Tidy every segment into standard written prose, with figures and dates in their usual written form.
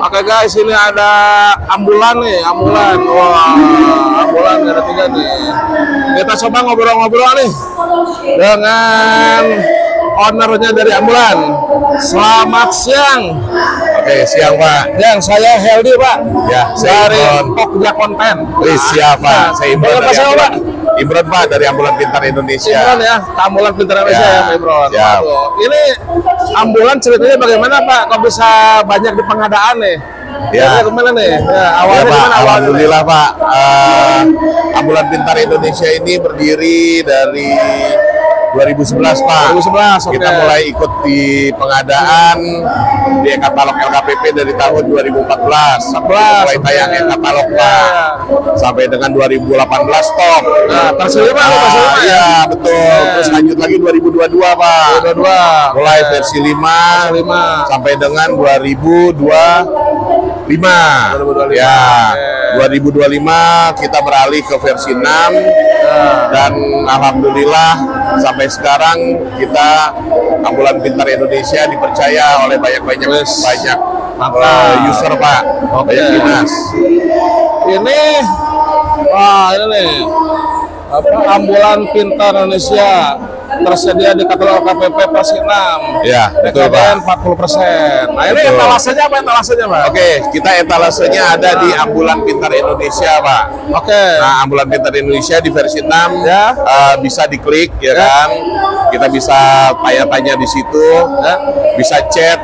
Oke guys, ini ada ambulan nih, ambulan. Wah, ambulan ada 3 nih. Kita coba ngobrol-ngobrol nih dengan ownernya dari ambulan. Selamat siang. Oke, siang Pak. Yang saya Heldi Pak. Ya, saya dari Imron. Pokja Konten. Siap Pak. Saya Imron Apa dari saya, Pak? Imron Pak dari Ambulan Pintar Indonesia. Imron ya, ambulan pintar Indonesia Ya, ya, Pak Imron. siap. Waduh, ini ambulan ceritanya bagaimana Pak? Kok bisa banyak di pengadaan nih? Ya. Kemana nih? Ya, awalnya Ya, Pak. gimana awalnya? Alhamdulillah Pak. Ambulan Pintar Indonesia ini berdiri dari 2011 Pak. 2011, oke. Kita mulai ikut di pengadaan di katalog LKPP dari tahun 2014. Mulai tayangnya katalog Pak. Sampai dengan 2018 stop. Nah, tersedia Pak, tersedia Pak ya? Iya, betul. Terus lanjut lagi 2022 Pak. 2022. Mulai versi 5 sampai dengan 2025. 2025. Ya, Oke. 2025 kita beralih ke versi 6 dan alhamdulillah sampai sekarang kita Ambulan Pintar Indonesia dipercaya oleh banyak user Pak, banyak dinas. Ini, wah ini nih, ambulan pintar Indonesia tersedia di katalog KPP versi 6. Ya, betul Pak. 40%. Nah ini Betul. etalasenya apa etalasenya Pak? Oke, kita etalasenya ada di Ambulan Pintar Indonesia Pak. Oke. Nah, Ambulan Pintar Indonesia di versi 6 Ya. bisa diklik ya kan. Kita bisa tanya-tanya di situ, bisa chat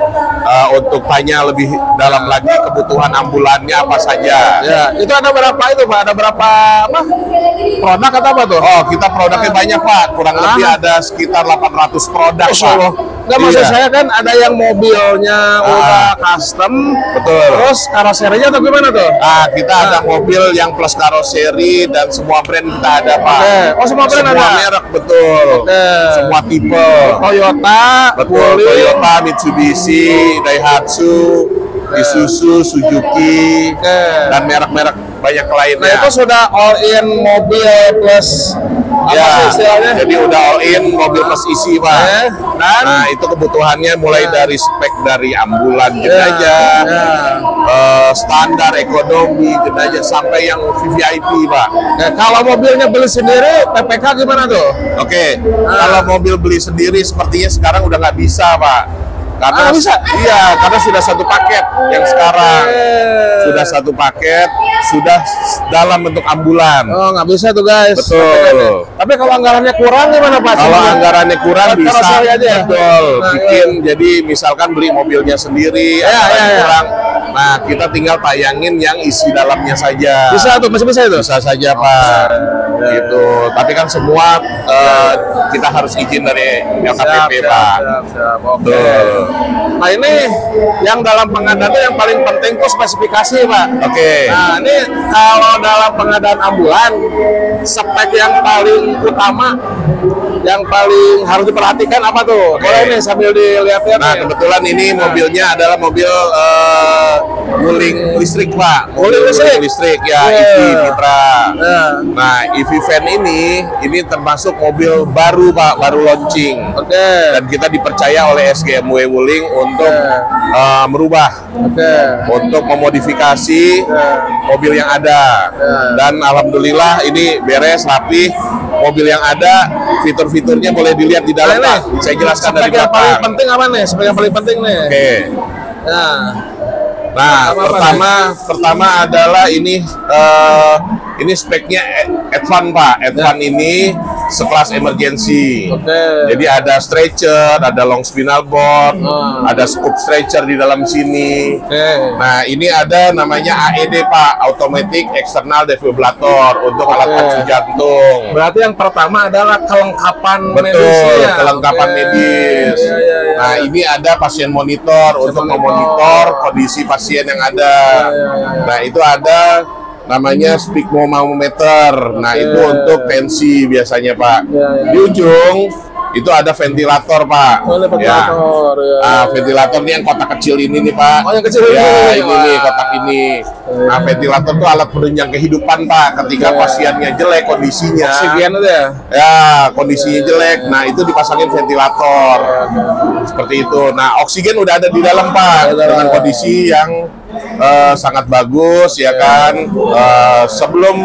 untuk tanya lebih dalam lagi kebutuhan ambulannya apa saja. Ya, itu ada berapa itu Pak? Ada berapa apa? Produk atau apa tuh? Oh, kita produknya banyak Pak, kurang lebih ada sekitar 800 produk Pak. Nggak, maksud Iya. saya kan ada yang mobilnya udah custom, Betul. terus karoserinya atau gimana tuh? Nah, kita ada mobil yang plus karoseri dan semua brand kita ada Pak. Oke. Oh, semua brand Semua ada? merek, betul. Oke. Semua tipe. Toyota, Betul, Wuling, Toyota, Mitsubishi, Daihatsu, Isuzu, Suzuki, dan merek-merek banyak Nah lainnya. itu sudah all in mobil plus apa Ya, sih istilahnya? jadi udah all in mobil plus isi Pak. Dan Nah itu kebutuhannya mulai dari spek dari ambulan jenajah, standar ekonomi jenajah sampai yang VVIP Pak. Nah, kalau mobilnya beli sendiri, PPK gimana tuh? Oke, kalau mobil beli sendiri sepertinya sekarang udah nggak bisa Pak. Karena bisa? Iya, karena sudah satu paket yang sekarang. Sudah satu paket, sudah dalam bentuk ambulan. Oh nggak bisa tuh guys. Betul. Tapi kalau anggarannya kurang gimana Pak? Kalau anggarannya kurang bisa, karoseri aja ya? betul. Nah, Bikin jadi misalkan beli mobilnya sendiri, anggarannya kurang. Nah kita tinggal tayangin yang isi dalamnya saja. Bisa tuh, masih bisa itu? Bisa saja Pak. Gitu. Tapi kan semua kita harus izin dari LKPP Pak. Siap. Oke. Betul. Nah ini yang dalam pengadaan itu yang paling penting tuh spesifikasi Pak. Oke. Nah ini kalau dalam pengadaan ambulan, spek yang paling utama, yang paling harus diperhatikan apa tuh? Oke. Boleh nih sambil dilihat-lihat. Nah nih. kebetulan ini mobilnya adalah mobil Wuling listrik Pak. Wuling listrik? Ya, Yeah. EV Mitra. Ya. Nah EV van ini termasuk mobil baru Pak, baru launching. Oke. Dan kita dipercaya oleh SGMW Wuling untuk merubah, untuk memodifikasi mobil yang ada. Dan alhamdulillah ini beres rapi. Mobil yang ada, fitur-fiturnya boleh dilihat di dalam Pak. Saya jelaskan dari Spek yang paling belakang. penting apa nih? Spek yang paling penting nih. Oke. Nah, pertama adalah ini speknya Advan Pak. Advan ini sekelas emergency. Oke. Jadi ada stretcher, ada long spinal board, ada scoop stretcher di dalam sini. Oke. Nah, ini ada namanya AED Pak, Automatic External Defibrillator untuk alat bantu jantung. Berarti yang pertama adalah kelengkapan Betul, medisnya. kelengkapan medis. Iya. Nah, ini ada pasien monitor untuk memonitor kondisi pasien yang ada. Nah, itu ada namanya sphygmomanometer. Nah, itu untuk tensi biasanya, Pak. Di ujung itu ada ventilator, Pak. Oh, ada ventilator, ya. Nah, ventilator ini yang kotak kecil ini nih, Pak. Oh, yang kecil ya, ini. ini nih kotak ini. Nah, ventilator itu alat penunjang kehidupan, Pak. Ketika pasiennya jelek kondisinya. Oksigen itu ya? Ya, kondisinya jelek. Nah, itu dipasangin ventilator. Seperti itu. Nah, oksigen udah ada di dalam, Pak. Dengan kondisi yang sangat bagus, ya kan. Sebelum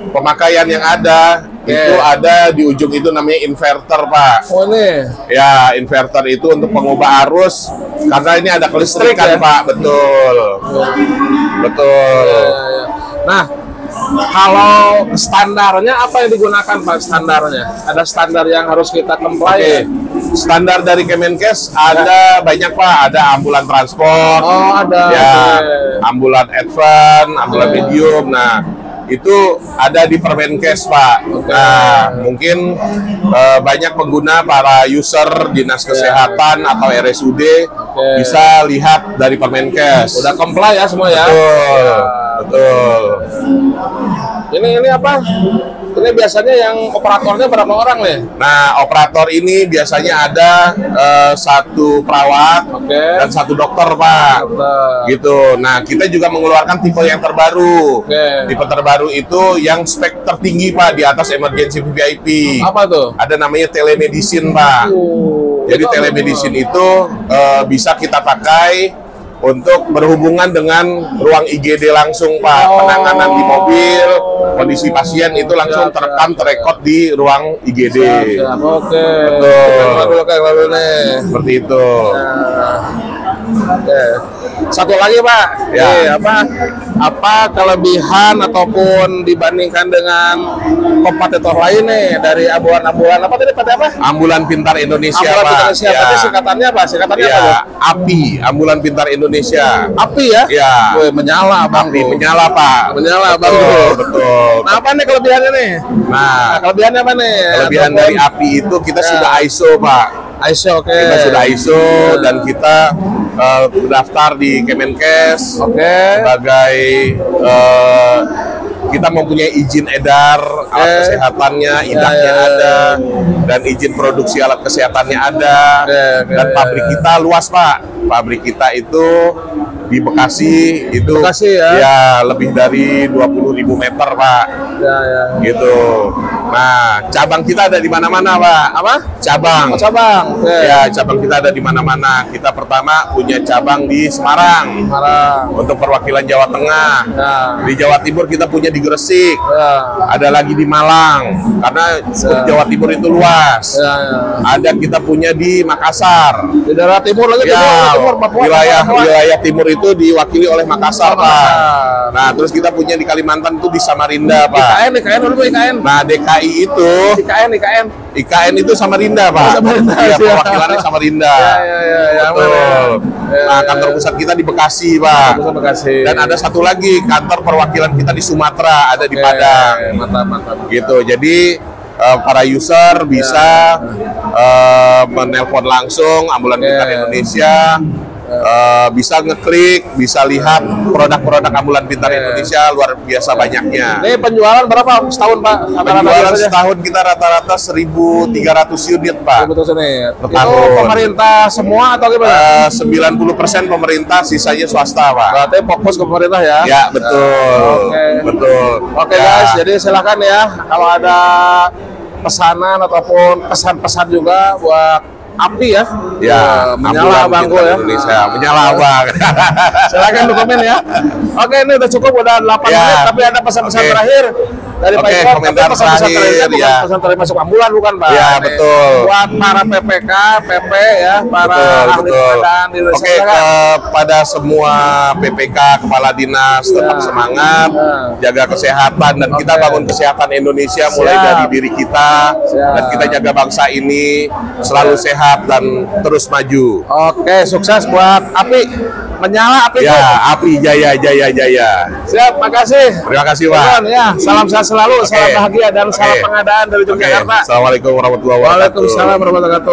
pemakaian yang ada, itu ada di ujung itu namanya inverter, Pak. Oh, ini? Ya, inverter itu untuk pengubah arus. Karena ini ada kelistrikan, Pak. Betul. Betul. Ya. Nah, kalau standarnya apa yang digunakan, Pak? Standarnya ada standar yang harus kita comply. Standar dari Kemenkes ada banyak, Pak. Ada ambulan transport. Oh, ada. Ya, ambulan advance, ambulan medium. Nah, itu ada di Permenkes, Pak. Nah, mungkin banyak pengguna, para user dinas kesehatan atau RSUD bisa lihat dari Permenkes. Udah comply ya semua ya. Betul. Betul. Ini apa? Ini biasanya yang operatornya berapa orang nih? Nah, operator ini biasanya ada satu perawat dan satu dokter, Pak. Gitu. Nah, kita juga mengeluarkan tipe yang terbaru. Tipe terbaru itu yang spek tertinggi, Pak, di atas emergency VIP. Apa tuh? Ada namanya telemedicine, Pak. Jadi telemedicine itu bisa kita pakai untuk berhubungan dengan ruang IGD langsung, Pak. Penanganan di mobil, kondisi pasien itu langsung terekam, terekod di ruang IGD. Oke. Betul. Nih. Seperti itu. Oke. Satu lagi, Pak. Ya. Apa kelebihan ataupun dibandingkan dengan kompetitor lain nih dari ambulan apa tadi, Pak? Apa? Ambulan Pintar Indonesia, Ambulan Pak. Pintar Indonesia. Ya. Tadi singkatannya apa? Singkatannya Ya, apa? API, Ambulan Pintar Indonesia. API ya? Ya. Wih, menyala, Bang. API menyala, Pak. Menyala, Bang. Betul. Nah, apa nih kelebihannya nih? Nah, Kelebihannya apa nih? kelebihan dari API itu kita sudah ISO, Pak. ISO, oke. Kita sudah ISO dan kita terdaftar di Kemenkes sebagai kita mempunyai izin edar alat kesehatannya, idahnya ada, dan izin produksi alat kesehatannya ada, dan pabrik kita luas, Pak. Pabrik kita itu di Bekasi itu ya lebih dari 20.000 meter, Pak. Gitu. Nah, cabang kita ada di mana-mana, Pak. Apa? Cabang. Oh, cabang. Ya, cabang kita ada di mana-mana. Kita pertama punya cabang di Semarang. Untuk perwakilan Jawa Tengah. Di Jawa Timur kita punya di Gresik. Ada lagi di Malang. Karena Jawa Timur itu luas. Ada kita punya di Makassar. Di daerah timur lagi, timur, Papua. Wilayah timur itu diwakili oleh Makassar, Pak. Nah, terus kita punya di Kalimantan itu di Samarinda, Pak. IKN dulu, IKN. Nah, DKI itu IKN itu Samarinda, Pak. Iya, perwakilannya Samarinda. Betul. Nah, kantor pusat kita di Bekasi, Pak. Dan ada satu lagi kantor perwakilan kita di Sumatera, ada di Padang. Mantap. Gitu. Jadi para user bisa menelpon langsung Ambulan Pintar Indonesia. Bisa ngeklik, bisa lihat produk-produk Ambulan Pintar Indonesia, luar biasa banyaknya. Ini penjualan berapa setahun, Pak? Penjualan setahun kita rata-rata 1.300 unit, Pak. Itu pemerintah semua atau gimana? 90% pemerintah, sisanya swasta, Pak. Berarti fokus ke pemerintah ya? Ya, betul. Betul. Oke, guys, jadi silakan ya kalau ada pesanan ataupun pesan-pesan juga buat API ya? Ya, menyala, Bang, ya. Indonesia, menyala, Bang. Silakan komen ya. Oke, ini udah cukup, udah 8 menit, tapi ada pesan-pesan terakhir dari Pak Iko. Komentar terakhir, bukan pesan terakhir masuk ambulan, bukan, Pak? Ya, betul. Buat para PPK, PP ya, para ahli pengadaan di Indonesia. Kepada semua PPK, kepala dinas, tetap semangat, jaga kesehatan, dan kita bangun kesehatan Indonesia mulai dari diri kita, dan kita jaga bangsa ini selalu sehat dan terus maju. Oke, sukses buat API. Menyala API. Ya, API jaya. Siap, makasih. Terima kasih, Pak. Ya, salam sehat selalu, salam bahagia dan salam pengadaan dari Yogyakarta. Assalamualaikum warahmatullahi wabarakatuh. Waalaikumsalam warahmatullahi wabarakatuh.